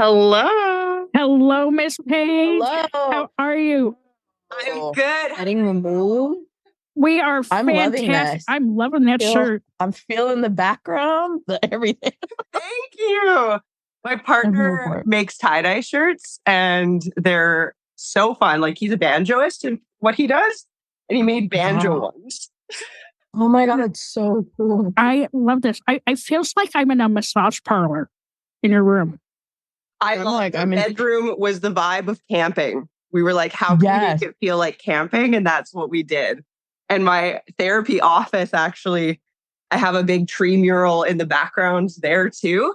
Hello. Hello, Miss Paige. Hello. How are you? I'm good. Getting removed. We are I'm loving fantastic. this. I'm loving that shirt. I'm feeling the background, everything. Thank you. My partner makes tie-dye shirts and they're so fun. Like he's a banjoist in what he does. And he made banjo ones. Oh my God, that's so cool. I love this. I feels like I'm in a massage parlor in your room. The bedroom was the vibe of camping. We were like, how can we make it feel like camping? And that's what we did. And my therapy office, actually, I have a big tree mural in the background there too.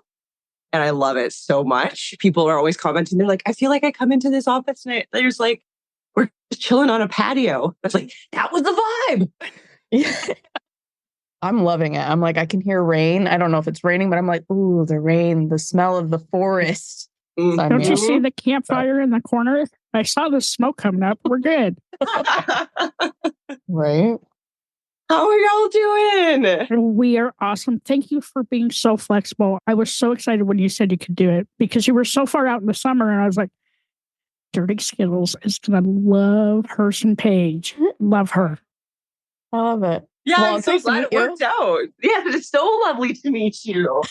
And I love it so much. People are always commenting. They're like, I feel like I come into this office and there's like, we're just chilling on a patio. It's like, that was the vibe. I'm loving it. I'm like, I can hear rain. I don't know if it's raining, but I'm like, ooh, the rain, the smell of the forest. Mm-hmm. Don't you see the campfire in the corner? I saw the smoke coming up. We're good. Right? How are y'all doing? We are awesome. Thank you for being so flexible. I was so excited when you said you could do it because you were so far out in the summer. And I was like, Dirty Skittles is going to love her some Paige. Love her. I love it. Yeah, well, I'm so glad it worked out. Yeah, it's so lovely to meet you.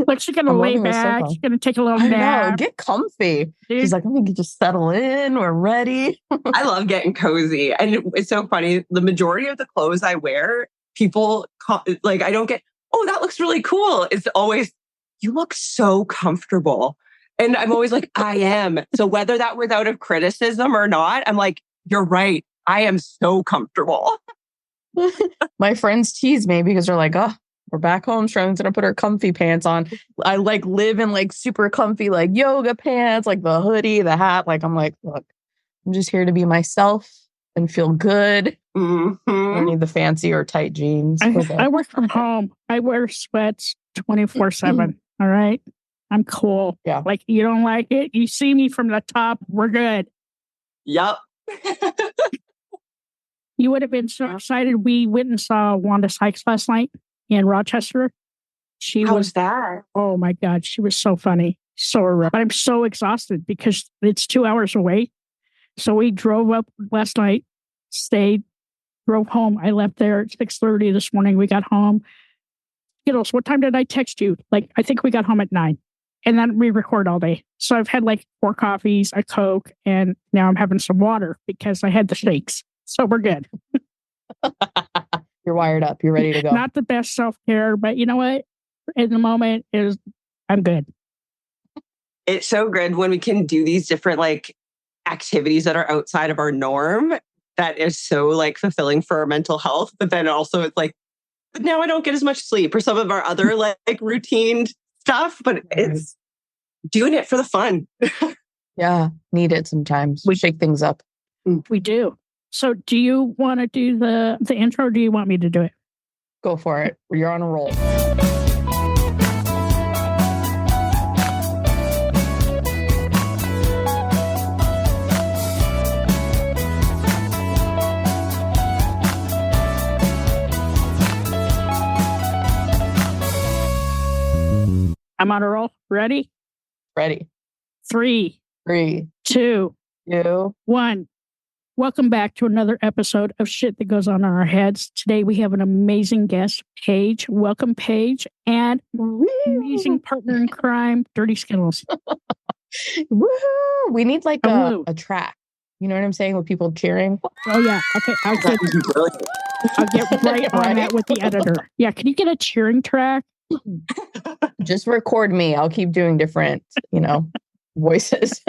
Like she's going to lay back. She's going to take a little nap. Get comfy. She's like, let me just settle in. We're ready. I love getting cozy. And it's so funny. The majority of the clothes I wear, people I don't get, oh, that looks really cool. It's always, you look so comfortable. And I'm always like, I am. So whether that was out of criticism or not, I'm like, you're right. I am so comfortable. My friends tease me because they're like, oh, we're back home. Sharon's gonna put her comfy pants on. I live in super comfy yoga pants, the hoodie, the hat. I'm like, look, I'm just here to be myself and feel good. Mm-hmm. I don't need the fancy or tight jeans. I work from home. I wear sweats 24/7. All right. I'm cool. Yeah. You don't like it? You see me from the top. We're good. Yep. You would have been so excited. We went and saw Wanda Sykes last night in Rochester. How was that? Oh my God. She was so funny. But I'm so exhausted because it's 2 hours away. So we drove up last night, stayed, drove home. I left there at 6:30 this morning. We got home. Skittles, what time did I text you? I think we got home at 9. And then we record all day. So I've had 4 coffees, a Coke, and now I'm having some water because I had the shakes. So we're good. You're wired up. You're ready to go. Not the best self-care, but you know what? In the moment, I'm good. It's so good when we can do these different activities that are outside of our norm. That is so fulfilling for our mental health. But then also it's but now I don't get as much sleep or some of our other routine stuff, but it's doing it for the fun. Yeah, need it sometimes. We shake things up. We do. So do you want to do the intro or do you want me to do it? Go for it. You're on a roll. I'm on a roll. Ready? Ready. 3, 2, 1. Welcome back to another episode of Shit That Goes On in Our Heads. Today we have an amazing guest, Paige. Welcome, Paige. And amazing partner in crime, Dirty Skittles. Woohoo! We need a track. You know what I'm saying? With people cheering. Oh, yeah. Okay. I'll get right on that with the editor. Yeah. Can you get a cheering track? Just record me. I'll keep doing different, voices.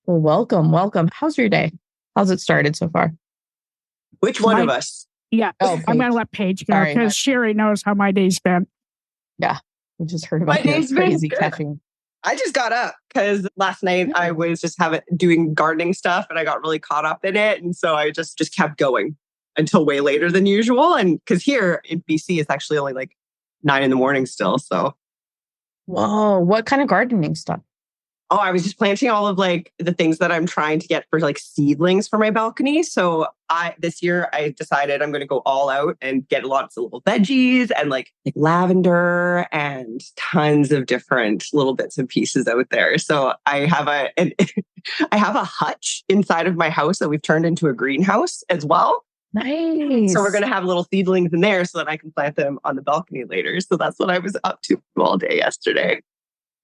Well, welcome. How's your day? How's it started so far? Which one of us? Yeah. I'm going to let Paige go because she already knows how my day's been. Yeah. We just heard about your crazy caffeine. I just got up because last night I was just doing gardening stuff and I got really caught up in it. And so I just kept going until way later than usual. And because here in BC, it's actually only 9 a.m. still. So. Whoa. What kind of gardening stuff? Oh, I was just planting all of like the things that I'm trying to get for like seedlings for my balcony. So this year I decided I'm going to go all out and get lots of little veggies and like lavender and tons of different little bits and pieces out there. So I have I have a hutch inside of my house that we've turned into a greenhouse as well. Nice. So we're going to have little seedlings in there so that I can plant them on the balcony later. So that's what I was up to all day yesterday.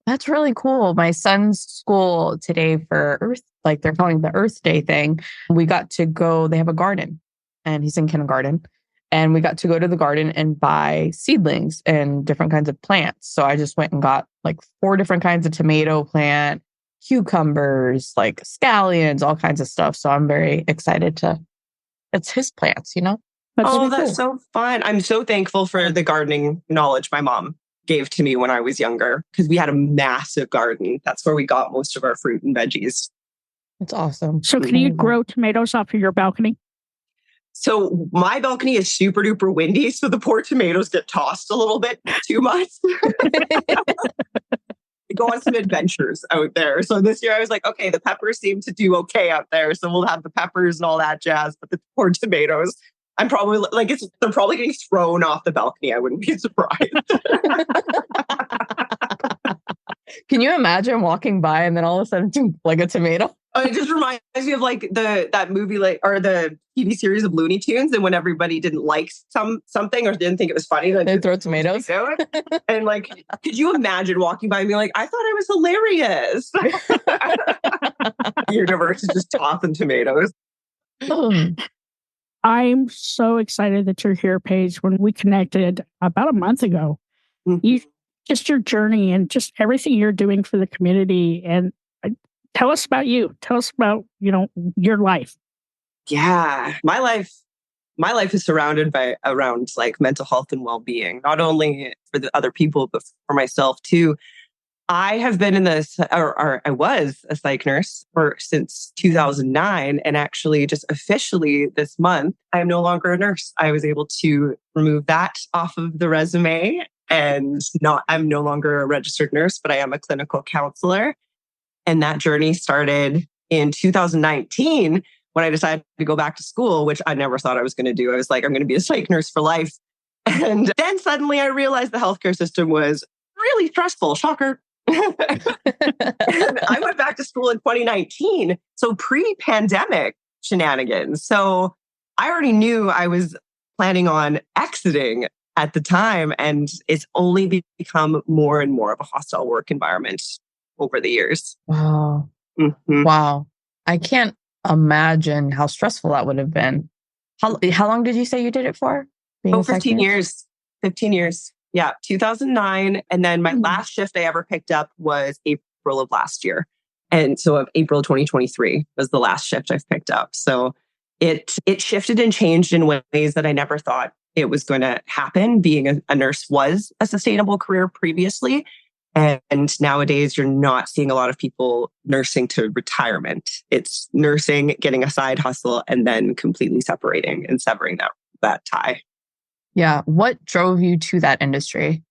That's really cool. My son's school today for Earth, like they're calling the Earth Day thing. We got to go, they have a garden and he's in kindergarten. And we got to go to the garden and buy seedlings and different kinds of plants. So I just went and got like 4 different kinds of tomato plant, cucumbers, like scallions, all kinds of stuff. So I'm very excited it's his plants, you know? That's cool. So fun. I'm so thankful for the gardening knowledge my mom gave to me when I was younger, because we had a massive garden. That's where we got most of our fruit and veggies. That's awesome. So can you grow tomatoes off of your balcony? So my balcony is super duper windy, so the poor tomatoes get tossed a little bit too much. Go on some adventures out there. So this year I was like, okay, the peppers seem to do okay out there. So we'll have the peppers and all that jazz, but the poor tomatoes, I'm probably like, they're probably getting thrown off the balcony. I wouldn't be surprised. Can you imagine walking by and then all of a sudden like a tomato? It just reminds me of like that movie, like, or the TV series of Looney Tunes, and when everybody didn't like something or didn't think it was funny, they throw tomatoes. And like, could you imagine walking by and being like, I thought it was hilarious. The universe is just tossing tomatoes. I'm so excited that you're here, Paige. When we connected about a month ago, just your journey and just everything you're doing for the community. And tell us about you. Tell us about, your life. Yeah, my life is surrounded around like mental health and well-being, not only for the other people, but for myself too. I have been in this, or I was a psych nurse since 2009. And actually just officially this month, I am no longer a nurse. I was able to remove that off of the resume, and I'm no longer a registered nurse, but I am a clinical counselor. And that journey started in 2019 when I decided to go back to school, which I never thought I was going to do. I was like, I'm going to be a psych nurse for life. And then suddenly I realized the healthcare system was really stressful. Shocker. I went back to school in 2019. So pre-pandemic shenanigans. So I already knew I was planning on exiting at the time. And it's only become more and more of a hostile work environment over the years. Wow. Mm-hmm. Wow. I can't imagine how stressful that would have been. How long did you say you did it for? 15 years. 15 years. Yeah, 2009. And then my last shift I ever picked up was April of last year. And so of April 2023 was the last shift I've picked up. So it shifted and changed in ways that I never thought it was going to happen. Being a nurse was a sustainable career previously. And nowadays, you're not seeing a lot of people nursing to retirement. It's nursing, getting a side hustle, and then completely separating and severing that tie. Yeah. What drove you to that industry?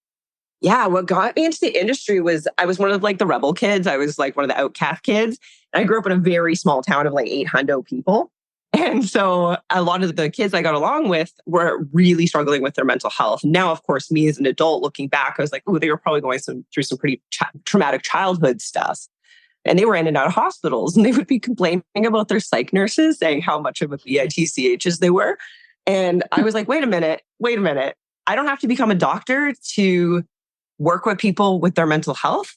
Yeah. What got me into the industry was I was one of like the rebel kids. I was like one of the outcast kids. And I grew up in a very small town of like 800 people. And so a lot of the kids I got along with were really struggling with their mental health. Now, of course, me as an adult looking back, I was like, oh, they were probably going through some pretty traumatic childhood stuff. And they were in and out of hospitals, and they would be complaining about their psych nurses, saying how much of a BITCHs they were. And I was like, wait a minute. I don't have to become a doctor to work with people with their mental health.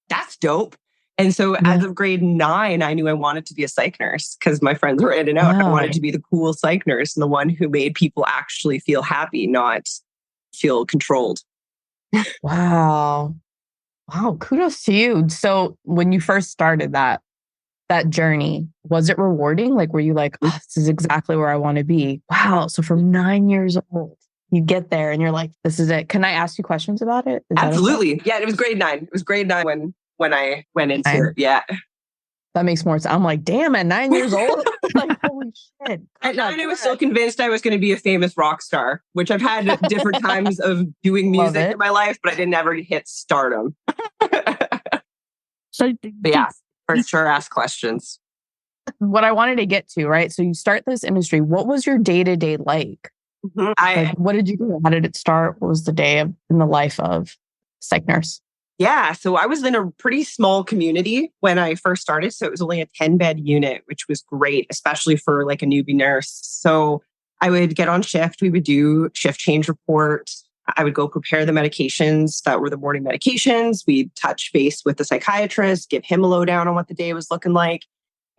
That's dope. And so as of grade 9, I knew I wanted to be a psych nurse because my friends were in and out. Wow. I wanted to be the cool psych nurse and the one who made people actually feel happy, not feel controlled. Wow. Kudos to you. So when you first started that journey, was it rewarding? Like, were you like, oh, this is exactly where I want to be? Wow. So from 9 years old, you get there and you're like, this is it. Can I ask you questions about it? Absolutely. Okay? Yeah, it was grade 9. It was grade 9 when I went into it. Yeah. That makes more sense. I'm like, damn, at 9 years old? Like, holy shit. At 9, I was so convinced I was going to be a famous rock star, which I've had different times of doing music in my life, but I didn't ever hit stardom. So, but yeah, for sure, ask questions. What I wanted to get to, right? So you start this industry. What was your day-to-day like? What did you do? How did it start? What was the day in the life of psych nurse? Yeah, so I was in a pretty small community when I first started. So it was only a 10-bed unit, which was great, especially for like a newbie nurse. So I would get on shift. We would do shift change reports. I would go prepare the medications that were the morning medications. We'd touch base with the psychiatrist, give him a lowdown on what the day was looking like.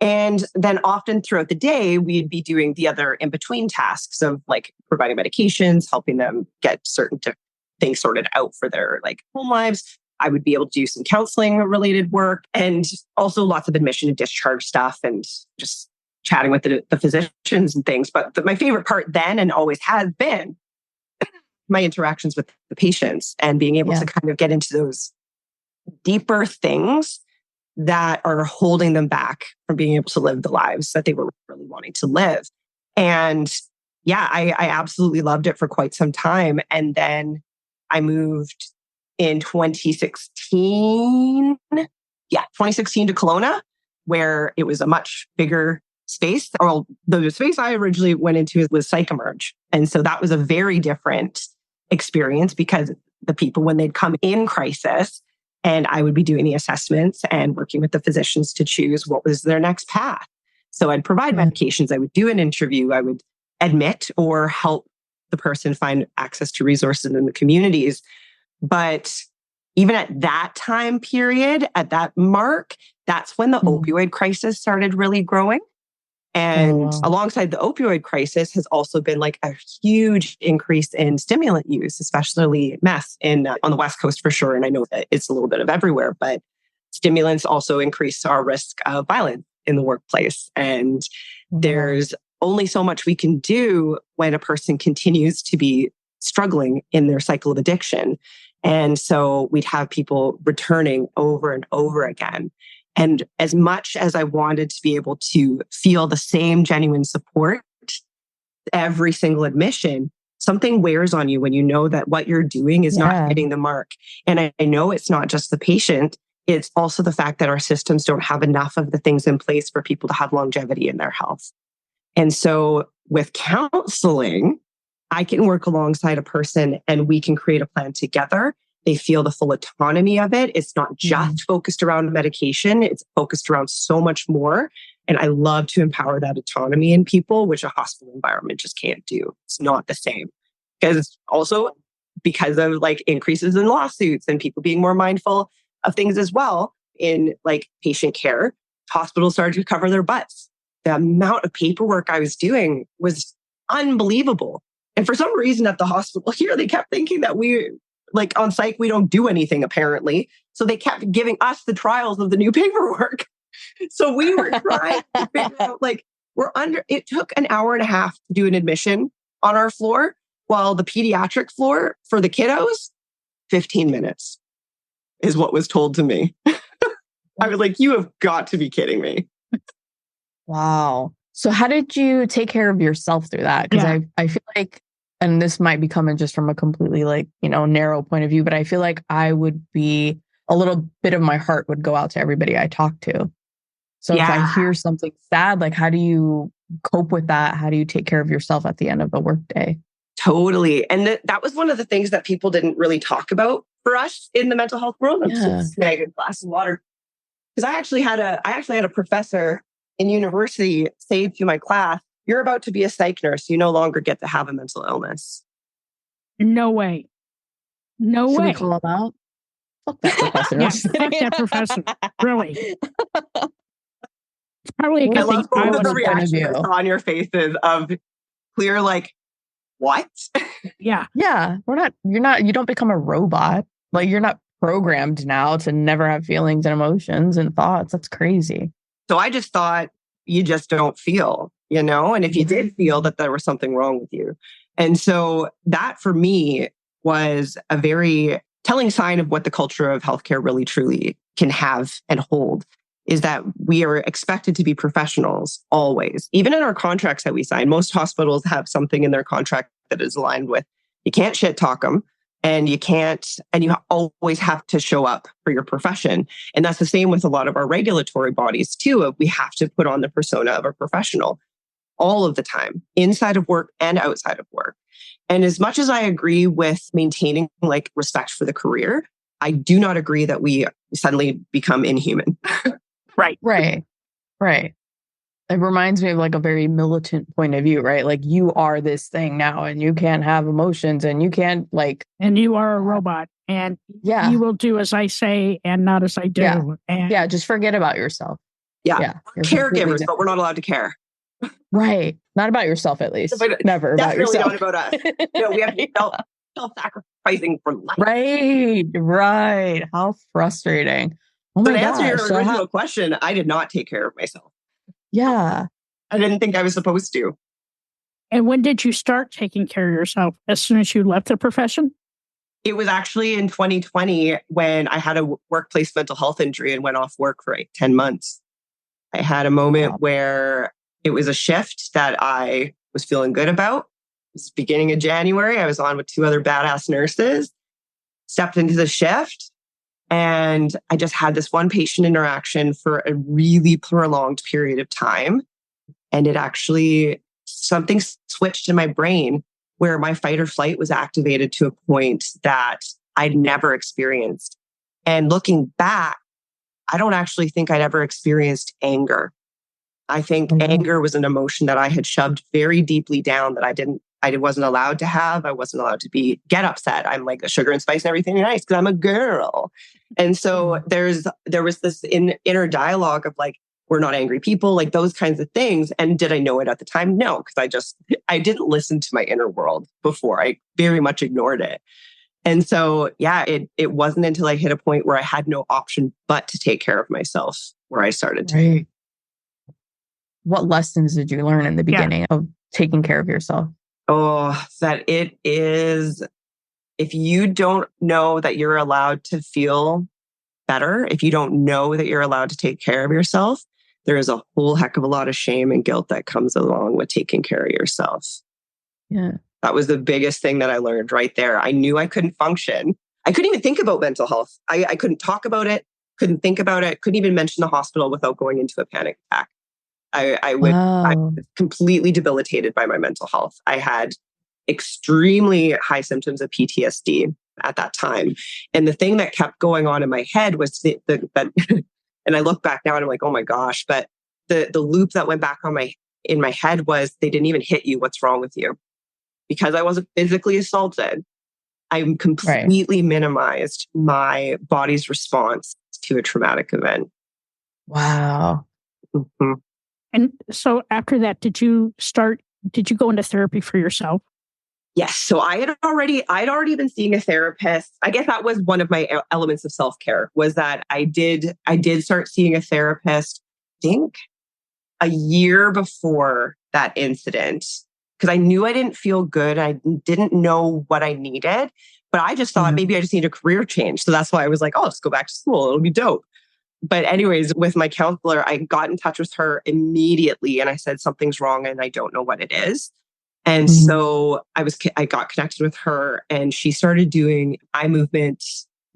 And then often throughout the day, we'd be doing the other in-between tasks of like providing medications, helping them get certain things sorted out for their like home lives. I would be able to do some counseling related work and also lots of admission and discharge stuff and just chatting with the physicians and things. But my favorite part then and always has been my interactions with the patients and being able to kind of get into those deeper things that are holding them back from being able to live the lives that they were really wanting to live. And yeah, I absolutely loved it for quite some time. And then I moved in 2016. Yeah, 2016 to Kelowna, where it was a much bigger space. Well, the space I originally went into was Psych Emerge. And so that was a very different experience because the people, when they'd come in crisis, and I would be doing the assessments and working with the physicians to choose what was their next path. So I'd provide medications, I would do an interview, I would admit or help the person find access to resources in the communities. But even at that time period, at that mark, that's when the opioid crisis started really growing. And alongside the opioid crisis has also been like a huge increase in stimulant use, especially meth on the West Coast for sure. And I know that it's a little bit of everywhere, but stimulants also increase our risk of violence in the workplace. And there's only so much we can do when a person continues to be struggling in their cycle of addiction. And so we'd have people returning over and over again. And as much as I wanted to be able to feel the same genuine support every single admission, something wears on you when you know that what you're doing is not hitting the mark. And I know it's not just the patient. It's also the fact that our systems don't have enough of the things in place for people to have longevity in their health. And so with counseling, I can work alongside a person and we can create a plan together. They feel the full autonomy of it. It's not just focused around medication. It's focused around so much more. And I love to empower that autonomy in people, which a hospital environment just can't do. It's not the same. Because of like increases in lawsuits and people being more mindful of things as well in like patient care, hospitals started to cover their butts. The amount of paperwork I was doing was unbelievable. And for some reason at the hospital here, they kept thinking that like on psych, we don't do anything apparently. So they kept giving us the trials of the new paperwork. So we were trying to figure out it took an hour and a half to do an admission on our floor, while the pediatric floor for the kiddos, 15 minutes is what was told to me. I was like, you have got to be kidding me. Wow. So how did you take care of yourself through that? Because I feel like, and this might be coming just from a completely narrow point of view, but I feel like I would be a little bit of my heart would go out to everybody I talk to. So if I hear something sad, like how do you cope with that? How do you take care of yourself at the end of a workday? Totally. And that was one of the things that people didn't really talk about for us in the mental health world. I'm just snag a glass of water. Because I actually had a professor in university say to my class, "You're about to be a psych nurse. You no longer get to have a mental illness." No way. No way. Should we call him out? Fuck that professor. Fuck that professor. Really. It's probably a good thing I love the reaction on your faces of clear, like, what? Yeah. Yeah. You don't become a robot. Like you're not programmed now to never have feelings and emotions and thoughts. That's crazy. So I just thought you just don't feel, and if you did feel that there was something wrong with you. And so that for me was a very telling sign of what the culture of healthcare really truly can have and hold, is that we are expected to be professionals always. Even in our contracts that we sign, most hospitals have something in their contract that is aligned with, you can't shit talk them. And you can't, and you always have to show up for your profession. And that's the same with a lot of our regulatory bodies too. We have to put on the persona of a professional all of the time, inside of work and outside of work. And as much as I agree with maintaining like respect for the career, I do not agree that we suddenly become inhuman. Right. It reminds me of like a very militant point of view, right? Like you are this thing now and you can't have emotions and you can't like... And you are a robot and you will do as I say and not as I do. Yeah, and just forget about yourself. Yeah. Caregivers, but we're not allowed to care. Right. Not about yourself, at least. Never about yourself. Definitely not about us. No, we have to be self-sacrificing for life. Right. How frustrating. Oh my gosh. To answer your original question, I did not take care of myself. Yeah. I didn't think I was supposed to. And when did you start taking care of yourself? As soon as you left the profession? It was actually in 2020 when I had a workplace mental health injury and went off work for 10 months. I had a moment where it was a shift that I was feeling good about. It was beginning of January. I was on with 2 other badass nurses, stepped into the shift. And I just had this one patient interaction for a really prolonged period of time. And it actually, something switched in my brain where my fight or flight was activated to a point that I'd never experienced. And looking back, I don't actually think I'd ever experienced anger. I think anger was an emotion that I had shoved very deeply down that I wasn't allowed to have. I wasn't allowed to get upset. I'm like a sugar and spice and everything nice because I'm a girl. And so there was this inner dialogue of like, we're not angry people, like those kinds of things. And did I know it at the time? No, because I didn't listen to my inner world before. I very much ignored it. And so, it wasn't until I hit a point where I had no option but to take care of myself where I started to. Right. What lessons did you learn in the beginning of taking care of yourself? Oh, that it is, if you don't know that you're allowed to feel better, if you don't know that you're allowed to take care of yourself, there is a whole heck of a lot of shame and guilt that comes along with taking care of yourself. Yeah. That was the biggest thing that I learned right there. I knew I couldn't function. I couldn't even think about mental health. I couldn't talk about it, couldn't think about it, couldn't even mention the hospital without going into a panic attack. I was completely debilitated by my mental health. I had extremely high symptoms of PTSD at that time. And the thing that kept going on in my head was that, and I look back now and I'm like, oh my gosh, but the loop that went back in my head was they didn't even hit you. What's wrong with you? Because I wasn't physically assaulted, I completely minimized my body's response to a traumatic event. Wow. Mm-hmm. And so after that, did you go into therapy for yourself? Yes. So I'd already been seeing a therapist. I guess that was one of my elements of self-care was that I did start seeing a therapist, I think a year before that incident, because I knew I didn't feel good. I didn't know what I needed, but I just thought maybe I just need a career change. So that's why I was like, oh, let's go back to school. It'll be dope. But anyways, with my counselor, I got in touch with her immediately and I said, something's wrong and I don't know what it is. And so I got connected with her and she started doing eye movement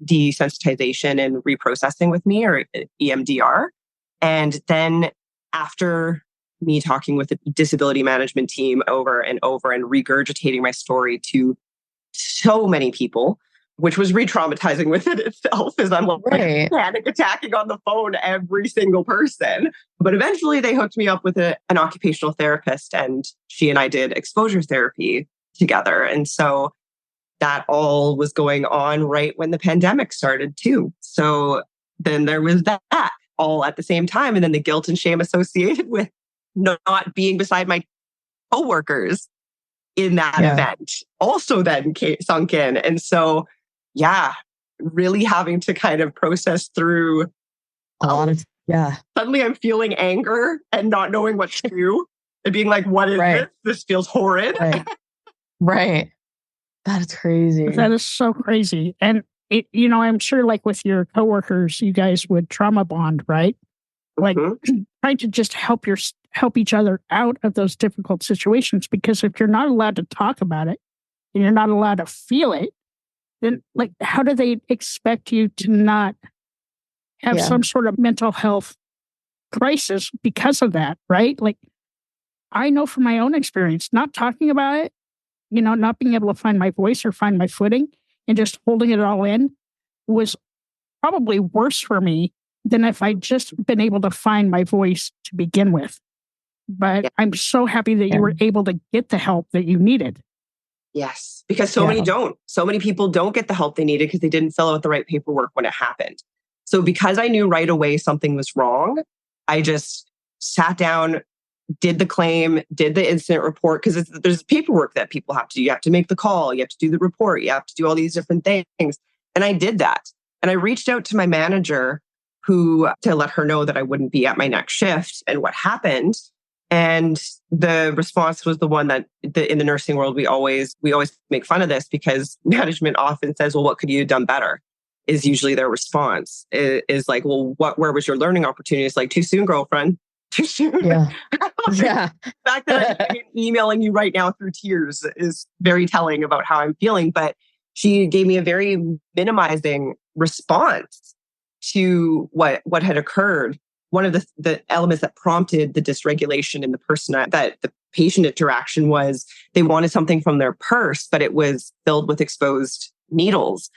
desensitization and reprocessing with me, or EMDR. And then after me talking with the disability management team over and over and regurgitating my story to so many people, which was re-traumatizing within itself, as I'm like panic attacking on the phone every single person. But eventually they hooked me up with an occupational therapist and she and I did exposure therapy together. And so that all was going on right when the pandemic started too. So then there was that all at the same time. And then the guilt and shame associated with not being beside my coworkers in that event also then sunk in. And so really having to kind of process through a lot of, suddenly I'm feeling anger and not knowing what to do and being like, what is this? This feels horrid. Right. That's crazy. That is so crazy. And I'm sure like with your coworkers, you guys would trauma bond, right? Like trying to just help each other out of those difficult situations, because if you're not allowed to talk about it and you're not allowed to feel it, then like, how do they expect you to not have some sort of mental health crisis because of that, right? Like, I know from my own experience, not talking about it, not being able to find my voice or find my footing and just holding it all in was probably worse for me than if I'd just been able to find my voice to begin with. But I'm so happy that you were able to get the help that you needed. Yes, because so many don't. So many people don't get the help they needed because they didn't fill out the right paperwork when it happened. So because I knew right away something was wrong, I just sat down, did the claim, did the incident report, because there's paperwork that people have to do. You have to make the call, you have to do the report, you have to do all these different things. And I did that. And I reached out to my manager to let her know that I wouldn't be at my next shift and what happened. And the response was the one that in the nursing world, we always make fun of this because management often says, well, what could you have done better? Is usually their response is like, well, where was your learning opportunity? It's like, too soon, girlfriend. Too soon. Yeah. The fact that I'm emailing you right now through tears is very telling about how I'm feeling. But she gave me a very minimizing response to what had occurred. One of the elements that prompted the dysregulation in the person that the patient interaction was they wanted something from their purse, but it was filled with exposed needles.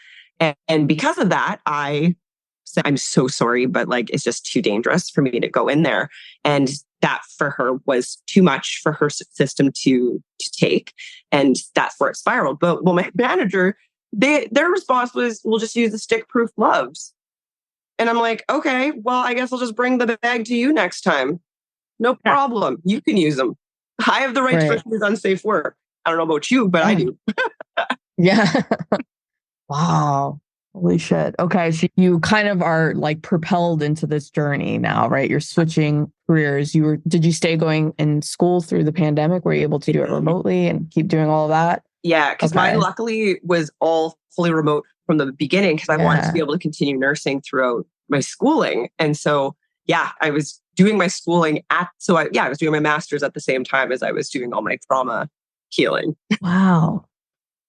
And because of that, I said, I'm so sorry, but like, it's just too dangerous for me to go in there. And that for her was too much for her system to take. And that's where it spiraled. But my manager, their response was, we'll just use the stick-proof gloves. And I'm like, okay, well, I guess I'll just bring the bag to you next time. No problem. You can use them. I have the right to refuse unsafe work. I don't know about you, but I do. Yeah. Wow. Holy shit. Okay. So you kind of are like propelled into this journey now, right? You're switching careers. Did you stay going in school through the pandemic? Were you able to do it remotely and keep doing all of that? Yeah. Because mine luckily was all fully remote from the beginning because I wanted to be able to continue nursing throughout my schooling. And so, I was doing my schooling I was doing my master's at the same time as I was doing all my trauma healing. Wow.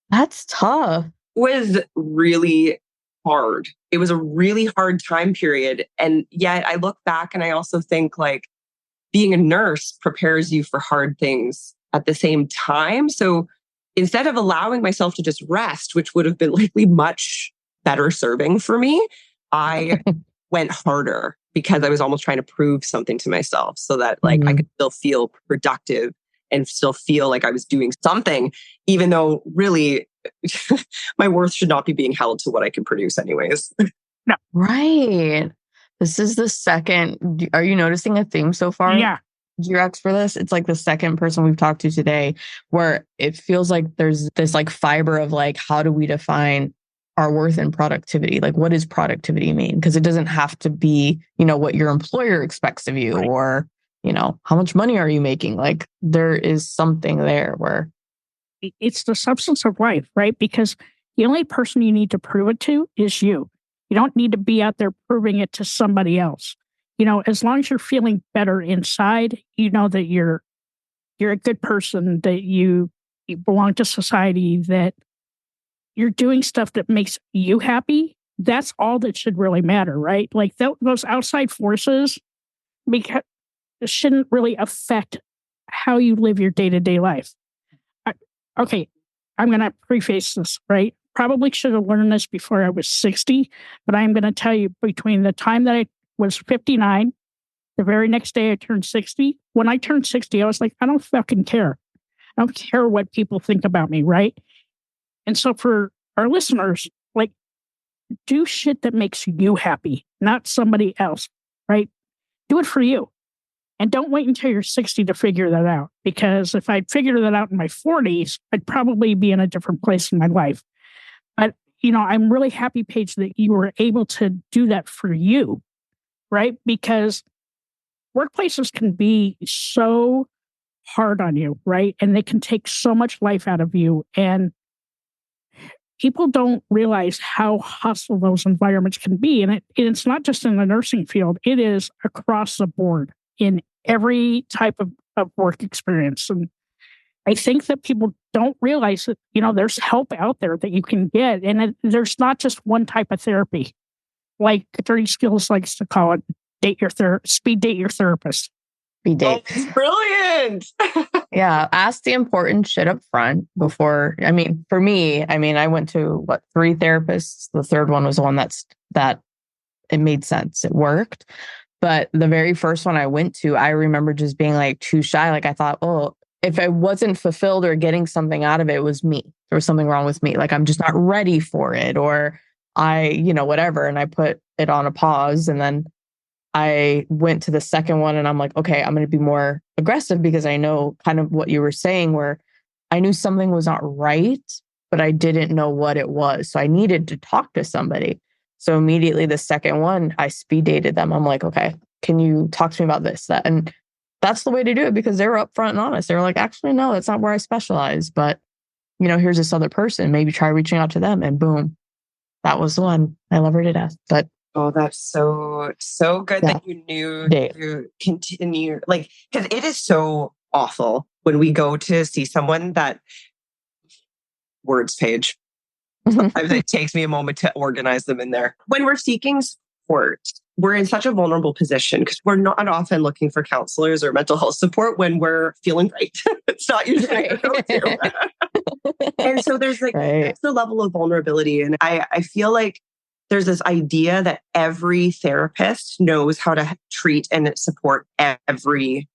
That's tough. Was really hard. It was a really hard time period. And yet I look back and I also think like being a nurse prepares you for hard things at the same time. So instead of allowing myself to just rest, which would have been likely much better serving for me, I went harder because I was almost trying to prove something to myself so that like I could still feel productive and still feel like I was doing something, even though really my worth should not be being held to what I can produce anyways. No. Right. This is the second. Are you noticing a theme so far? Yeah. G-Rex for this? It's like the second person we've talked to today where it feels like there's this like fiber of like, how do we define our worth and productivity? Like, what does productivity mean? Because it doesn't have to be, what your employer expects of you or, how much money are you making? Like there is something there where it's the substance of life, right? Because the only person you need to prove it to is you. You don't need to be out there proving it to somebody else. As long as you're feeling better inside, that you're a good person, that you belong to society, that you're doing stuff that makes you happy. That's all that should really matter, right? Like those outside forces shouldn't really affect how you live your day-to-day life. Okay, I'm going to preface this, right? Probably should have learned this before I was 60, but I'm going to tell you between the time that I was 59, the very next day I turned 60. When I turned 60, I was like, I don't fucking care. I don't care what people think about me, right? And so for our listeners, like, do shit that makes you happy, not somebody else, right? Do it for you. And don't wait until you're 60 to figure that out. Because if I'd figured that out in my 40s, I'd probably be in a different place in my life. But, I'm really happy, Paige, that you were able to do that for you, right? Because workplaces can be so hard on you, right? And they can take so much life out of you. And people don't realize how hostile those environments can be. And it's not just in the nursing field. It is across the board in every type of work experience. And I think that people don't realize that, there's help out there that you can get. And there's not just one type of therapy. Like Dirty Skills likes to call it, speed date your therapist. Speed date. Oh, brilliant. Yeah. Ask the important shit up front before. I mean, for me, I went to 3 therapists. The third one was the one that it made sense. It worked. But the very first one I went to, I remember just being like too shy. Like I thought, oh, if I wasn't fulfilled or getting something out of it, it was me. There was something wrong with me. Like I'm just not ready for it, or whatever. And I put it on a pause. And then I went to the second one and I'm like, okay, I'm going to be more aggressive because I know kind of what you were saying, where I knew something was not right, but I didn't know what it was. So I needed to talk to somebody. So immediately the second one, I speed dated them. I'm like, okay, can you talk to me about this, that? And that's the way to do it, because they were upfront and honest. They were like, actually, no, that's not where I specialize. But, here's this other person. Maybe try reaching out to them. And boom, that was the one. I love her to death. But oh, that's so good that you knew to continue. Like, because it is so awful when we go to see someone that words, Paige. Sometimes it takes me a moment to organize them in there. When we're seeking support, we're in such a vulnerable position because we're not often looking for counselors or mental health support when we're feeling great. It's not usually our go-to. And so there's that's the level of vulnerability. And I feel like there's this idea that every therapist knows how to treat and support everything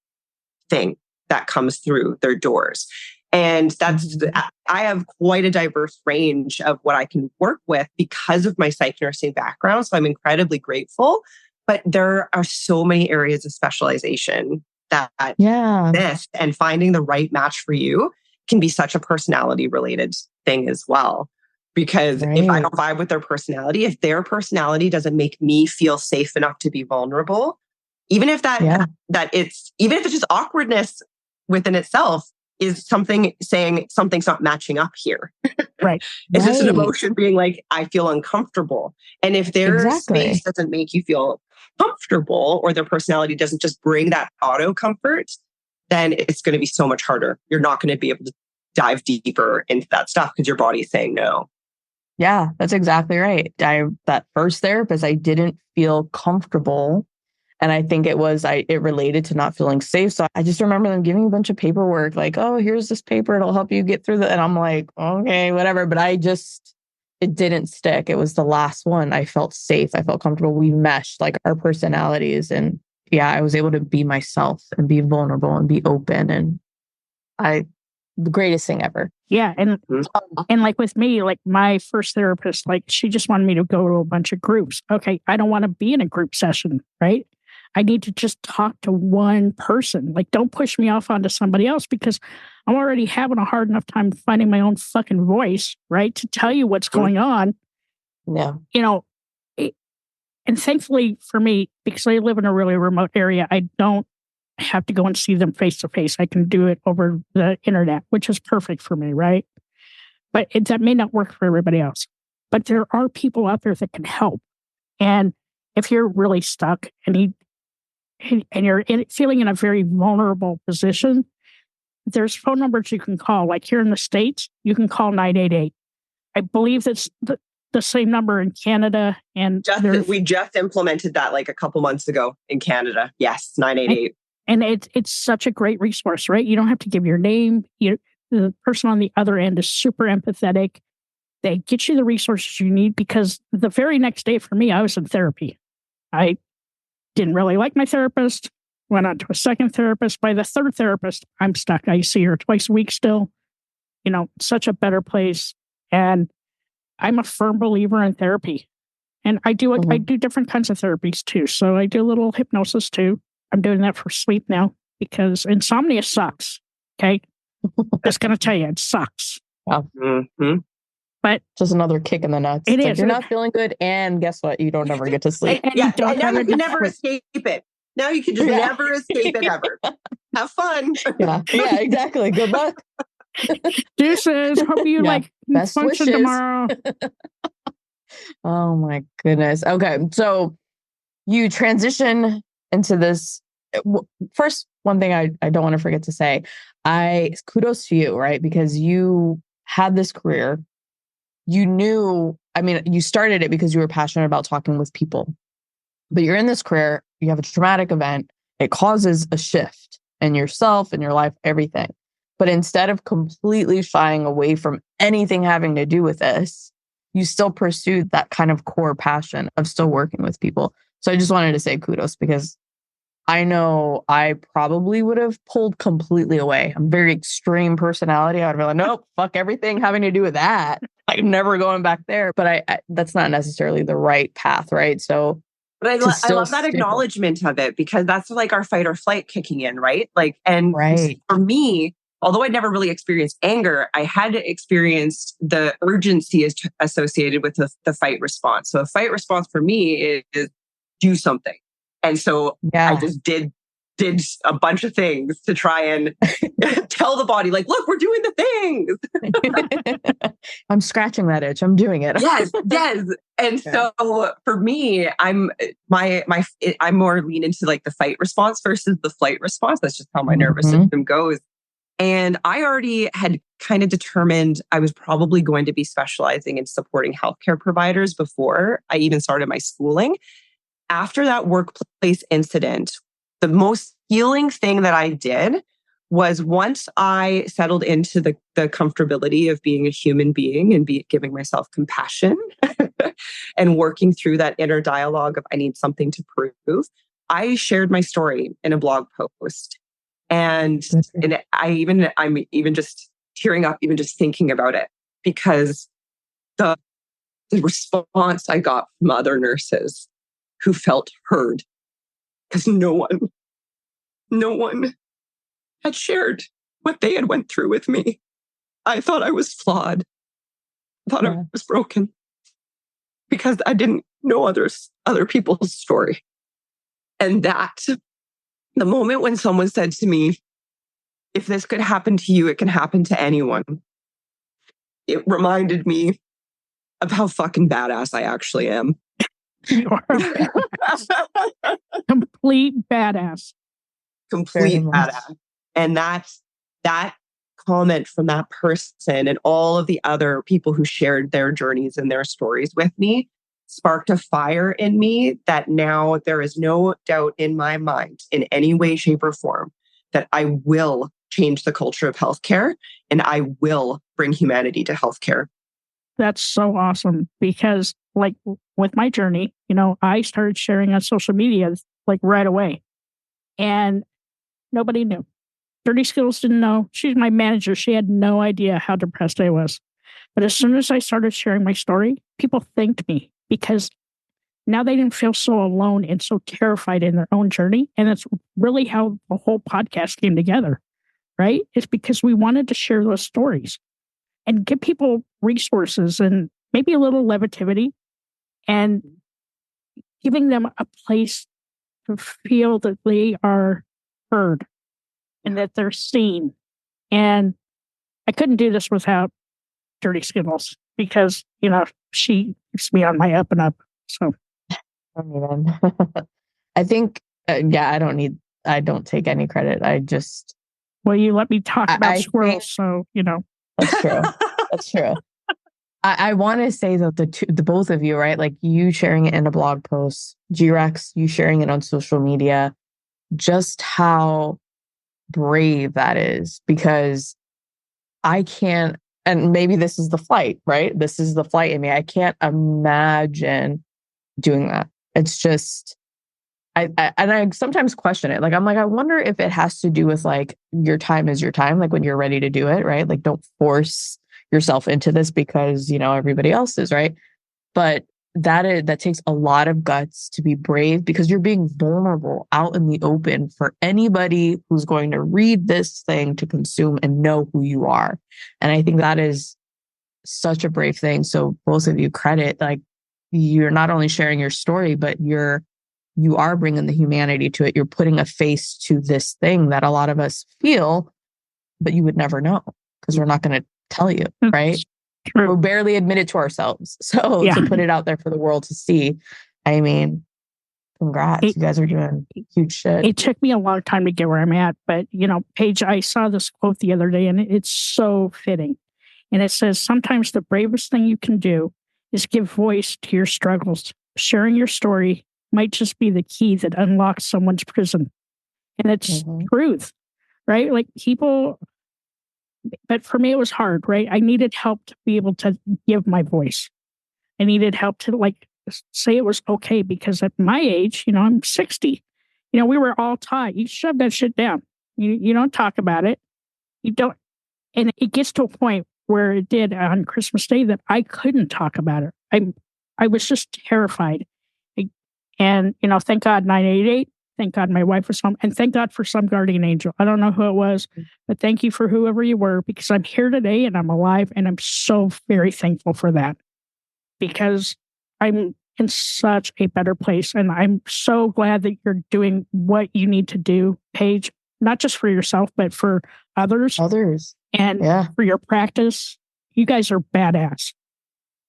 that comes through their doors. And I have quite a diverse range of what I can work with because of my psych nursing background. So I'm incredibly grateful. But there are so many areas of specialization that exist, and finding the right match for you can be such a personality related thing as well. Because if I don't vibe with their personality, if their personality doesn't make me feel safe enough to be vulnerable, even if it's just awkwardness within itself, is something saying something's not matching up here. Right. It's just an emotion being like, I feel uncomfortable. And if their space doesn't make you feel comfortable, or their personality doesn't just bring that auto comfort, then it's going to be so much harder. You're not going to be able to dive deeper into that stuff because your body's saying no. Yeah, that's exactly right. That first therapist, I didn't feel comfortable. And I think it related to not feeling safe. So I just remember them giving a bunch of paperwork, like, oh, here's this paper. It'll help you get through that. And I'm like, okay, whatever. But it didn't stick. It was the last one. I felt safe. I felt comfortable. We meshed like our personalities. And I was able to be myself and be vulnerable and be open. And the greatest thing ever. Yeah. And like with me, like my first therapist, like she just wanted me to go to a bunch of groups. Okay. I don't want to be in a group session, right? I need to just talk to one person. Like, don't push me off onto somebody else, because I'm already having a hard enough time finding my own fucking voice, right? To tell you what's going on. Yeah. And thankfully for me, because I live in a really remote area, I don't have to go and see them face to face. I can do it over the internet, which is perfect for me, right? But that may not work for everybody else. But there are people out there that can help. And if you're really stuck and you're feeling in a very vulnerable position, there's phone numbers you can call. Like here in the States, you can call 988. I believe that's the same number in Canada. And we just implemented that like a couple months ago in Canada. Yes, 988. And it's such a great resource, right? You don't have to give your name. The person on the other end is super empathetic. They get you the resources you need, because the very next day for me, I was in therapy. I didn't really like my therapist, went on to a second therapist. By the third therapist, I'm stuck. I see her twice a week still. Such a better place. And I'm a firm believer in therapy. And I do different kinds of therapies too. So I do a little hypnosis too. I'm doing that for sleep now because insomnia sucks. Okay. Just going to tell you, it sucks. Wow. Mm-hmm. But just another kick in the nuts. It is. You're not feeling good. And guess what? You don't ever get to sleep. And now you can never escape it. Now you can just never escape it ever. Have fun. Yeah, exactly. Good luck. Deuces. Hope you best function wishes tomorrow. Oh my goodness. Okay. So you transition into this first, one thing I don't want to forget to say, kudos to you, right? Because you had this career. You knew, you started it because you were passionate about talking with people, but you're in this career, you have a traumatic event, it causes a shift in yourself, in your life, everything. But instead of completely shying away from anything having to do with this, you still pursued that kind of core passion of still working with people. So I just wanted to say kudos, because I know I probably would have pulled completely away. I'm a very extreme personality. I would be like, nope, fuck everything having to do with that. I'm never going back there. But I that's not necessarily the right path, right? So, but I love that acknowledgement of it, because that's like our fight or flight kicking in, right? Like, and for me, although I'd never really experienced anger, I had experienced the urgency associated with the fight response. So a fight response for me is do something. And so I just did a bunch of things to try and tell the body, like, look, we're doing the things. I'm scratching that itch. I'm doing it. Yes. And so for me, I'm more lean into like the fight response versus the flight response. That's just how my nervous system goes. And I already had kind of determined I was probably going to be specializing in supporting healthcare providers before I even started my schooling. After that workplace incident, the most healing thing that I did was, once I settled into the comfortability of being a human being and giving myself compassion and working through that inner dialogue of I need something to prove, I shared my story in a blog post. And I'm even just tearing up, even just thinking about it, because the response I got from other nurses who felt heard, because no one had shared what they had went through with me. I thought I was flawed. I thought I was broken, because I didn't know other people's story. And that, the moment when someone said to me, if this could happen to you, it can happen to anyone, it reminded me of how fucking badass I actually am. You are complete badass. Complete badass. And that comment from that person and all of the other people who shared their journeys and their stories with me sparked a fire in me that now there is no doubt in my mind in any way, shape, or form that I will change the culture of healthcare and I will bring humanity to healthcare. That's so awesome, because like with my journey, I started sharing on social media like right away, and nobody knew. Dirty Skittles didn't know. She's my manager. She had no idea how depressed I was. But as soon as I started sharing my story, people thanked me, because now they didn't feel so alone and so terrified in their own journey. And that's really how the whole podcast came together, right? It's because we wanted to share those stories and give people resources and maybe a little levity, and giving them a place to feel that they are heard and that they're seen. And I couldn't do this without Dirty Skittles, because, she keeps me on my up and up. So I think, I don't take any credit. Well, you let me talk about squirrels, so, That's true. That's true. I want to say that the both of you, right? Like you sharing it in a blog post, G-Rex, you sharing it on social media, just how brave that is, because I can't, and maybe this is the flight, right? This is the flight in me. I can't imagine doing that. It's just, I sometimes question it. Like, I'm like, I wonder if it has to do with like your time is your time, like when you're ready to do it, right? Like don't force yourself into this because, everybody else is, right? But that takes a lot of guts to be brave, because you're being vulnerable out in the open for anybody who's going to read this thing to consume and know who you are. And I think that is such a brave thing. So both of you, credit, like you're not only sharing your story, but you are bringing the humanity to it. You're putting a face to this thing that a lot of us feel, but you would never know because we're not going to tell you, right? True. We're barely admitted to ourselves. So to put it out there for the world to see, I mean, Congrats. You guys are doing huge shit. It took me a long time to get where I'm at. But, Paige, I saw this quote the other day and it's so fitting. And it says, sometimes the bravest thing you can do is give voice to your struggles. Sharing your story might just be the key that unlocks someone's prison. And it's truth, right? Like people, but for me, it was hard, right? I needed help to be able to give my voice. I needed help to say it was okay, because at my age, I'm 60. We were all taught, you shove that shit down. You don't talk about it. You don't. And it gets to a point where it did on Christmas Day that I couldn't talk about it. I was just terrified. And, thank God 988. Thank God my wife was home. And thank God for some guardian angel. I don't know who it was, but thank you for whoever you were, because I'm here today and I'm alive. And I'm so very thankful for that, because I'm in such a better place. And I'm so glad that you're doing what you need to do, Paige, not just for yourself, but for others. And for your practice. You guys are badass.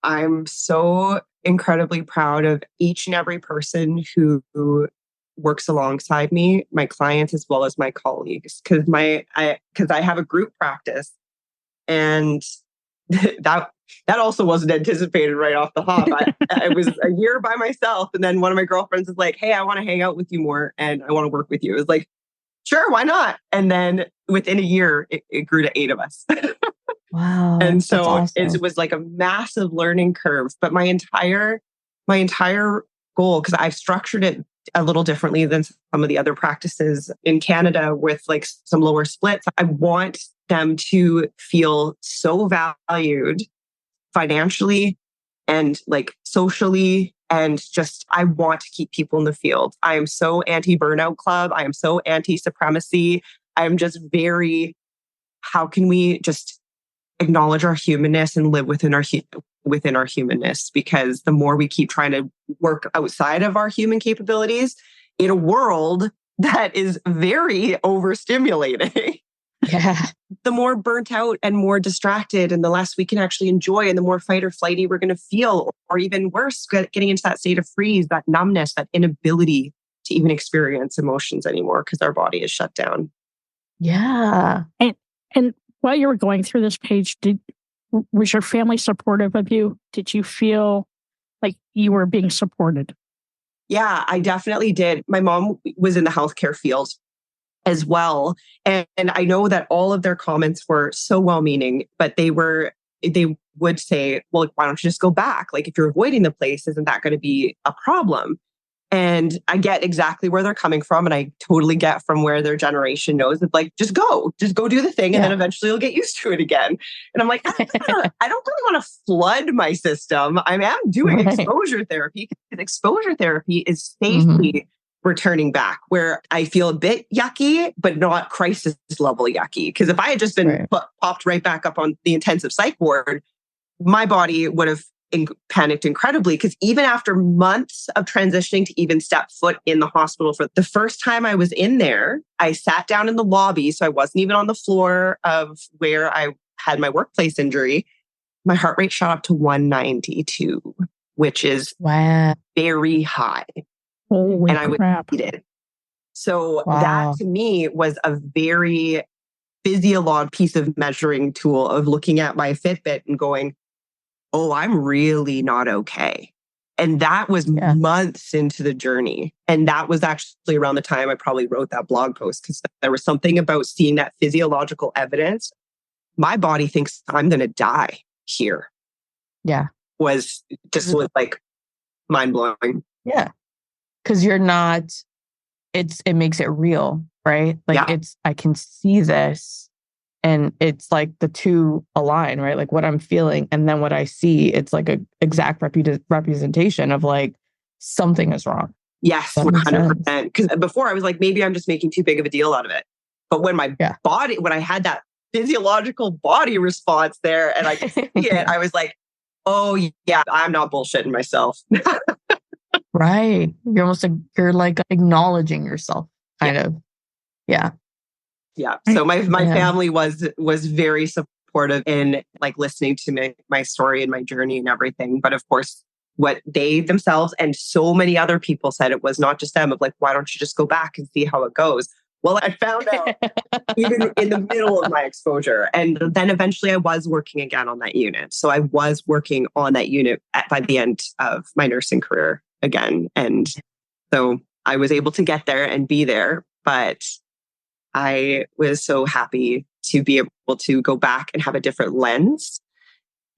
I'm so incredibly proud of each and every person who works alongside me, my clients as well as my colleagues, because I have a group practice, and that also wasn't anticipated right off the hop. I was a year by myself, and then one of my girlfriends was like, "Hey, I want to hang out with you more, and I want to work with you." It was like, "Sure, why not?" And then within a year, it grew to 8 of us. Wow. And so awesome. it was like a massive learning curve. But my entire goal, because I've structured it a little differently than some of the other practices in Canada with some lower splits, I want them to feel so valued financially and socially. And just, I want to keep people in the field. I am so anti-burnout club. I am so anti-supremacy. I'm just how can we just acknowledge our humanness and live within our humanness? Because the more we keep trying to work outside of our human capabilities in a world that is very overstimulating, the more burnt out and more distracted, and the less we can actually enjoy, and the more fight or flighty we're going to feel, or even worse, getting into that state of freeze, that numbness, that inability to even experience emotions anymore because our body is shut down. Yeah. And while you were going through this, Paige, was your family supportive of you? Did you feel like you were being supported? Yeah, I definitely did. My mom was in the healthcare field as well. And I know that all of their comments were so well-meaning, but they would say, well, why don't you just go back? If you're avoiding the place, isn't that going to be a problem? And I get exactly where they're coming from. And I totally get from where their generation knows that just go do the thing. And then eventually you'll get used to it again. And I'm like, I don't really want to flood my system. I am doing exposure therapy, because exposure therapy is safely returning back, where I feel a bit yucky, but not crisis level yucky. Because if I had just been popped right back up on the intensive psych ward, my body would have panicked incredibly, because even after months of transitioning to even step foot in the hospital, for the first time I was in there, I sat down in the lobby. So I wasn't even on the floor of where I had my workplace injury. My heart rate shot up to 192, which is very high. Holy and I would eat it. So that to me was a very physiological piece of measuring tool of looking at my Fitbit and going, oh, I'm really not okay. And that was months into the journey. And that was actually around the time I probably wrote that blog post, because there was something about seeing that physiological evidence. My body thinks I'm going to die here. Yeah. Was mind blowing. Yeah. Because you're not, it makes it real, right? I can see this. And it's the two align, right? What I'm feeling and then what I see, it's a exact representation of something is wrong. Yes, 100%. Because before I was maybe I'm just making too big of a deal out of it. But when my body, when I had that physiological body response there and I could see it, I was like, oh yeah, I'm not bullshitting myself. Right. You're almost you're acknowledging yourself, kind of. Yeah. Yeah. So my family was very supportive in listening to my story and my journey and everything. But of course, what they themselves and so many other people said. It was not just them of like, why don't you just go back and see how it goes? Well, I found out even in the middle of my exposure. And then eventually I was working again on that unit. So I was working on that unit by the end of my nursing career again. And so I was able to get there and be there. But I was so happy to be able to go back and have a different lens.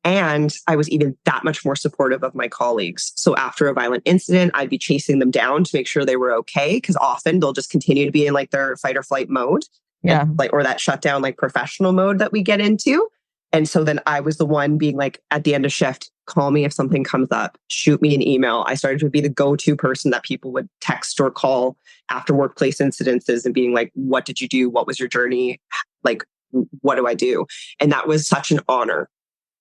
And I was even that much more supportive of my colleagues. So after a violent incident, I'd be chasing them down to make sure they were okay. Because often they'll just continue to be in like their fight or flight mode. Yeah. And, like, or that shutdown, like professional mode that we get into. And so then I was the one being like, at the end of shift, call me if something comes up, shoot me an email. I started to be the go-to person that people would text or call after workplace incidences and being like, what did you do? What was your journey? Like, what do I do? And that was such an honor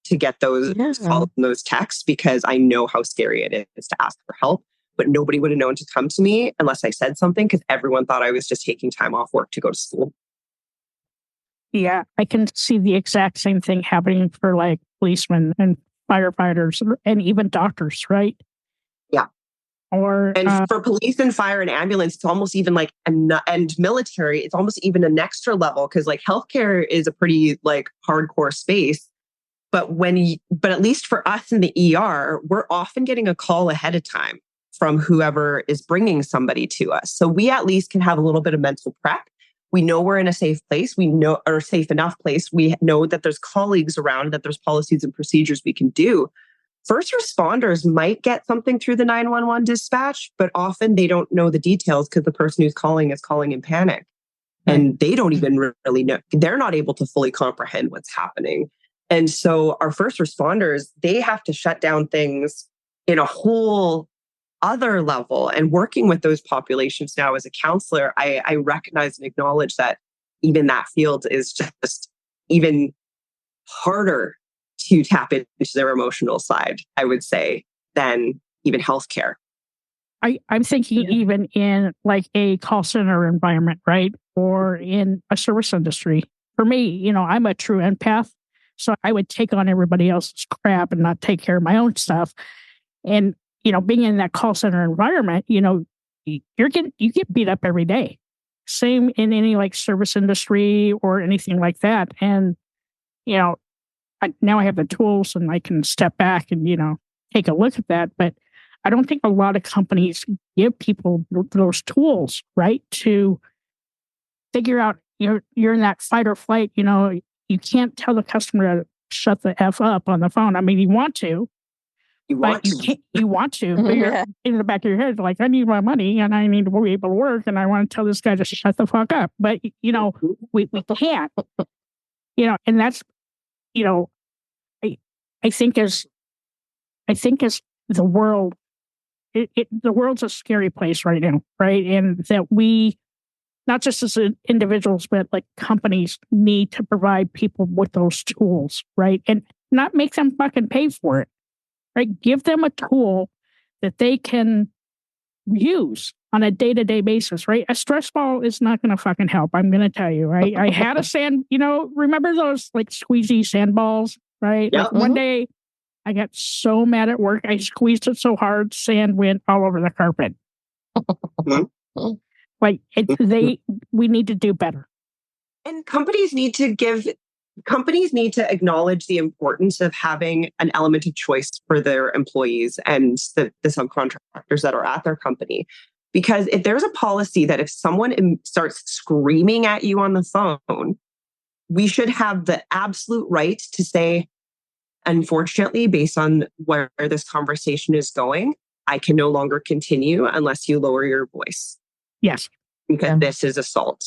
to get those calls and those texts, because I know how scary it is to ask for help, but nobody would have known to come to me unless I said something, because everyone thought I was just taking time off work to go to school. Yeah, I can see the exact same thing happening for like policemen and firefighters and even doctors, right? Yeah. And for police and fire and ambulance, it's almost even like, and military, it's almost even an extra level, because like healthcare is a pretty like hardcore space. But but at least for us in the ER, we're often getting a call ahead of time from whoever is bringing somebody to us. So we at least can have a little bit of mental prep. We know we're in a safe place. We know, or safe enough place. We know that there's colleagues around, that there's policies and procedures we can do. First responders might get something through the 911 dispatch, but often they don't know the details because the person who's calling is calling in panic. And they don't even really know. They're not able to fully comprehend what's happening. And so our first responders, they have to shut down things in a whole other level. And working with those populations now as a counselor, I recognize and acknowledge that even that field is just even harder to tap into their emotional side, I would say, than even healthcare. I'm thinking even in like a call center environment, right? Or in a service industry. For me, I'm a true empath. So I would take on everybody else's crap and not take care of my own stuff. And, being in that call center environment, you get beat up every day. Same in any like service industry or anything like that. And, now I have the tools and I can step back and, take a look at that. But I don't think a lot of companies give people those tools, right? To figure out you're in that fight or flight, you can't tell the customer to shut the F up on the phone. I mean, you want to, but you want to, but you're in the back of your head, like, I need my money and I need to be able to work and I want to tell this guy to shut the fuck up. But, we can't, and that's, I think as the world, the world's a scary place right now, right? And that we, not just as individuals, but like companies need to provide people with those tools, right? And not make them fucking pay for it, right? Give them a tool that they can use on a day-to-day basis, right? A stress ball is not going to fucking help. I'm going to tell you, right? I had a remember those like squeezy sand balls, right? Yeah. Like one day I got so mad at work. I squeezed it so hard, sand went all over the carpet. Like we need to do better. And companies need to acknowledge the importance of having an element of choice for their employees and the subcontractors that are at their company. Because if there's a policy that if someone starts screaming at you on the phone, we should have the absolute right to say, unfortunately, based on where this conversation is going, I can no longer continue unless you lower your voice. Yes. Because this is assault.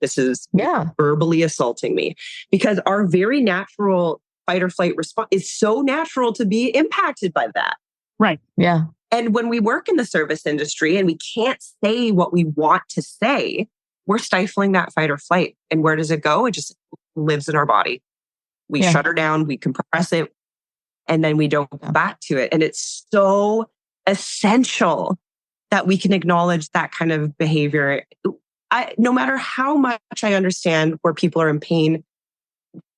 This is verbally assaulting me. Because our very natural fight or flight response is so natural to be impacted by that. Right. Yeah. And when we work in the service industry and we can't say what we want to say, we're stifling that fight or flight. And where does it go? It just lives in our body. We shut her down, we compress it, and then we don't go back to it. And it's so essential that we can acknowledge that kind of behavior. No matter how much I understand where people are in pain,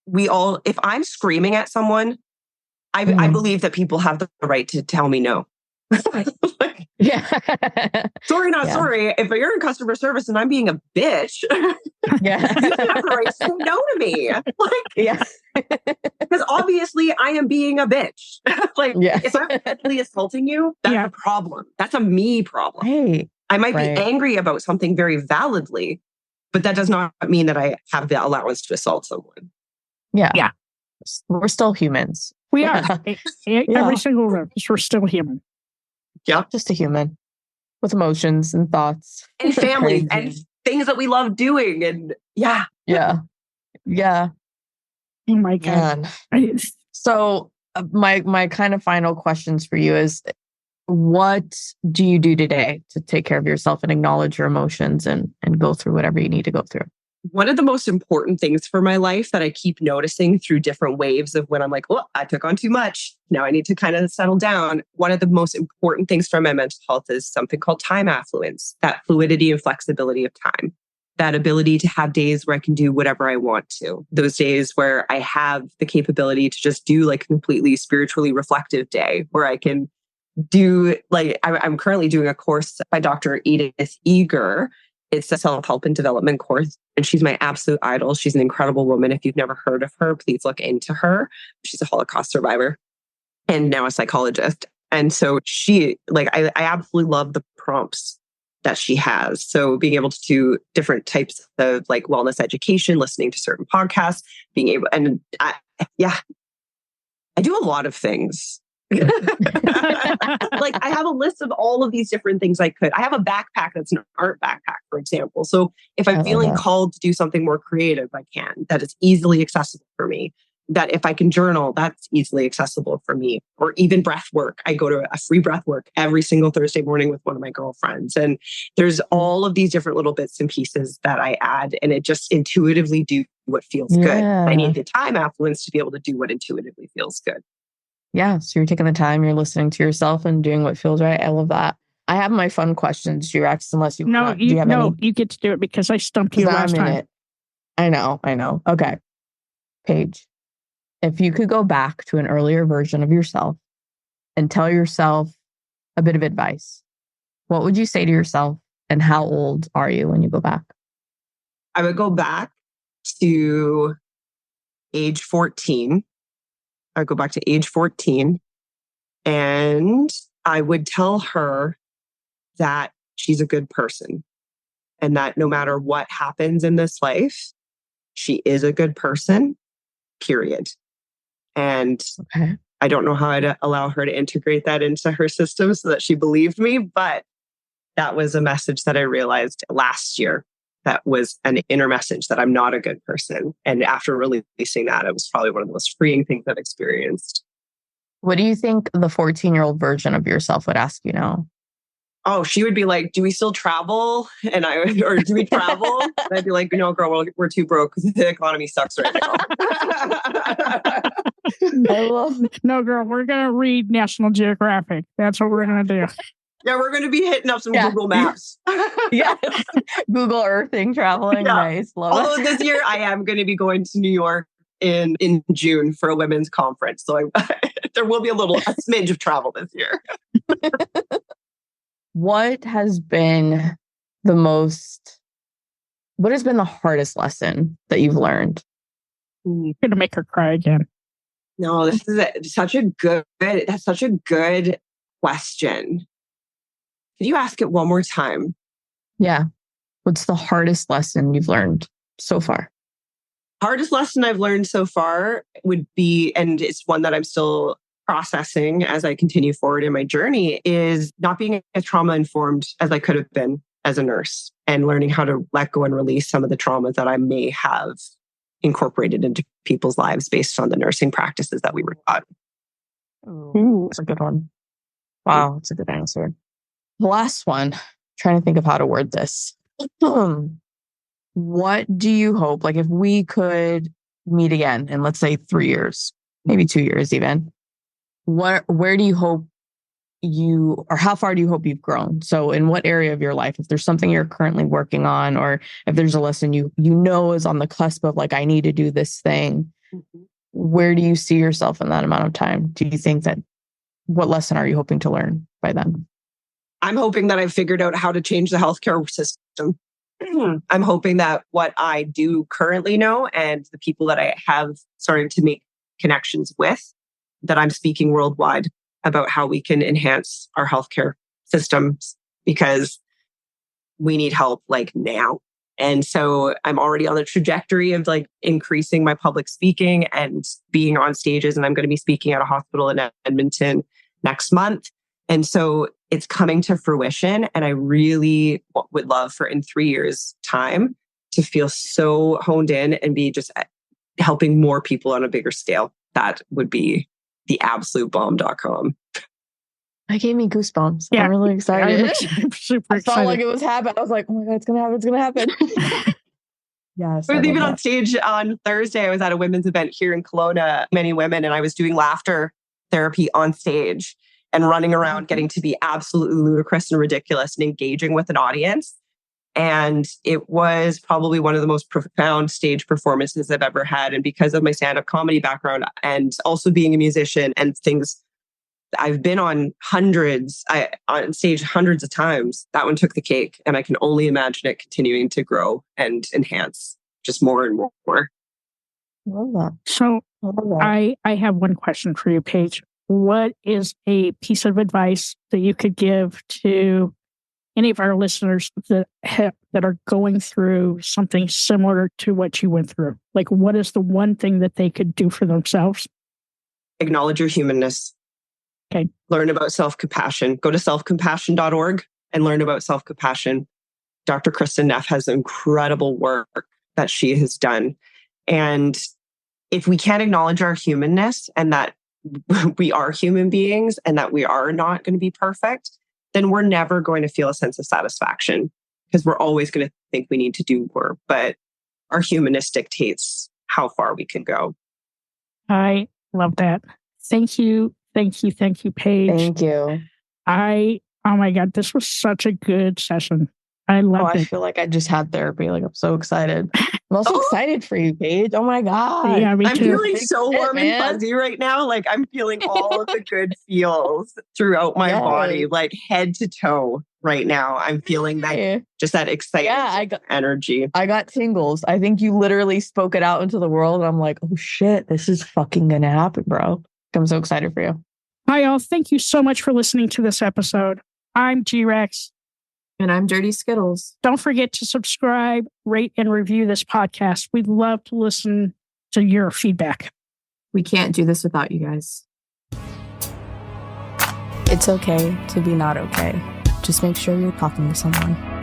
if I'm screaming at someone, I believe that people have the right to tell me no. Like, yeah. Sorry, not sorry. If you're in customer service and I'm being a bitch, yeah, you have the right to say no to me. Like, yeah. Because obviously I am being a bitch. Like, if I'm mentally assaulting you, that's a problem. That's a me problem. Hey, I might be angry about something very validly, but that does not mean that I have the allowance to assault someone. Yeah. Yeah. We're still humans. We are. Every single one of us, we're still human. Yeah. Just a human with emotions and thoughts. And families and things that we love doing. And yeah. Oh my God. So my kind of final questions for you is, what do you do today to take care of yourself and acknowledge your emotions and go through whatever you need to go through? One of the most important things for my life that I keep noticing through different waves of when I'm like, oh, I took on too much. Now I need to kind of settle down. One of the most important things for my mental health is something called time affluence, that fluidity and flexibility of time, that ability to have days where I can do whatever I want to. Those days where I have the capability to just do like a completely spiritually reflective day where I can do like, I'm currently doing a course by Dr. Edith Eger. It's a self-help and development course. And she's my absolute idol. She's an incredible woman. If you've never heard of her, please look into her. She's a Holocaust survivor and now a psychologist. And so she, like, I absolutely love the prompts that she has. So being able to do different types of like wellness education, listening to certain podcasts, being able, and I do a lot of things. Like I have a list of all of these different things I could. I have a backpack that's an art backpack, for example. So if I'm feeling called to do something more creative, I can. That is easily accessible for me. That if I can journal, that's easily accessible for me. Or even breath work. I go to a free breath work every single Thursday morning with one of my girlfriends. And there's all of these different little bits and pieces that I add, and it just intuitively do what feels good. I need the time affluence to be able to do what intuitively feels good. Yeah. So you're taking the time, you're listening to yourself and doing what feels right. I love that. I have my fun questions, Rex, unless you want. You get to do it because I stumped you last time. I know. Okay. Paige, if you could go back to an earlier version of yourself and tell yourself a bit of advice, what would you say to yourself and how old are you when you go back? I would go back to age 14. I'd go back to age 14 and I would tell her that she's a good person and that no matter what happens in this life, she is a good person, period. And I don't know how I'd allow her to integrate that into her system so that she believed me, but that was a message that I realized last year. That was an inner message that I'm not a good person. And after releasing that, it was probably one of the most freeing things I've experienced. What do you think the 14-year-old version of yourself would ask you now? Oh, she would be like, do we still travel? And or do we travel? And I'd be like, no, girl, we're too broke because the economy sucks right now. No, girl, we're going to read National Geographic. That's what we're going to do. Yeah, we're going to be hitting up some Google Maps. Yes. Google Earthing, traveling. Yeah. Nice. Love Although this year I am going to be going to New York in June for a women's conference. So there will be a smidge of travel this year. What has been the hardest lesson that you've learned? I'm going to make her cry again. No, this is such a good question. Could you ask it one more time? Yeah. What's the hardest lesson you've learned so far? Hardest lesson I've learned so far would be, and it's one that I'm still processing as I continue forward in my journey, is not being as trauma informed as I could have been as a nurse and learning how to let go and release some of the traumas that I may have incorporated into people's lives based on the nursing practices that we were taught. Ooh, that's a good one. Wow, that's a good answer. The last one, trying to think of how to word this. What do you hope, like if we could meet again in, let's say 3 years, maybe 2 years even, where do you hope or how far do you hope you've grown? So in what area of your life, if there's something you're currently working on, or if there's a lesson you know is on the cusp of like, I need to do this thing, where do you see yourself in that amount of time? Do you think that what lesson are you hoping to learn by then? I'm hoping that I've figured out how to change the healthcare system. I'm hoping that what I do currently know and the people that I have started to make connections with, that I'm speaking worldwide about how we can enhance our healthcare systems, because we need help like now. And so I'm already on the trajectory of like increasing my public speaking and being on stages. And I'm going to be speaking at a hospital in Edmonton next month. And so it's coming to fruition. And I really would love for in 3 years' time to feel so honed in and be just helping more people on a bigger scale. That would be the absolute bomb.com. That gave me goosebumps. Yeah. I'm really excited. I'm super I excited. felt like it was happening. I was like, oh my God, it's going to happen. It's going to happen. Yes. I was even on stage on Thursday. I was at a women's event here in Kelowna, many women, and I was doing laughter therapy on stage and running around, getting to be absolutely ludicrous and ridiculous and engaging with an audience. And it was probably one of the most profound stage performances I've ever had. And because of my stand-up comedy background and also being a musician and things, I've been on stage hundreds of times. That one took the cake. And I can only imagine it continuing to grow and enhance just more and more. Love that. So I have one question for you, Paige. What is a piece of advice that you could give to any of our listeners that are going through something similar to what you went through? Like, what is the one thing that they could do for themselves? Acknowledge your humanness. Okay. Learn about self-compassion. Go to selfcompassion.org and learn about self-compassion. Dr. Kristen Neff has incredible work that she has done. And if we can't acknowledge our humanness and that we are human beings and that we are not going to be perfect, then we're never going to feel a sense of satisfaction, because we're always going to think we need to do more. But our humanness dictates how far we can go. I love that. Thank you. Thank you, Paige. Thank you. Oh my God, this was such a good session. I loved it. I feel like I just had therapy. Like, I'm so excited. I'm also excited for you, Paige. Oh my God. Yeah, me too. I'm feeling so warm and fuzzy right now. Like, I'm feeling all of the good feels throughout my body, like head to toe right now. I'm feeling that, just that excitement, energy. I got tingles. I think you literally spoke it out into the world. And I'm like, oh shit, this is fucking gonna happen, bro. I'm so excited for you. Hi, y'all. Thank you so much for listening to this episode. I'm G-Rex. And I'm Dirty Skittles. Don't forget to subscribe, rate, and review this podcast. We'd love to listen to your feedback. We can't do this without you guys. It's okay to be not okay. Just make sure you're talking to someone.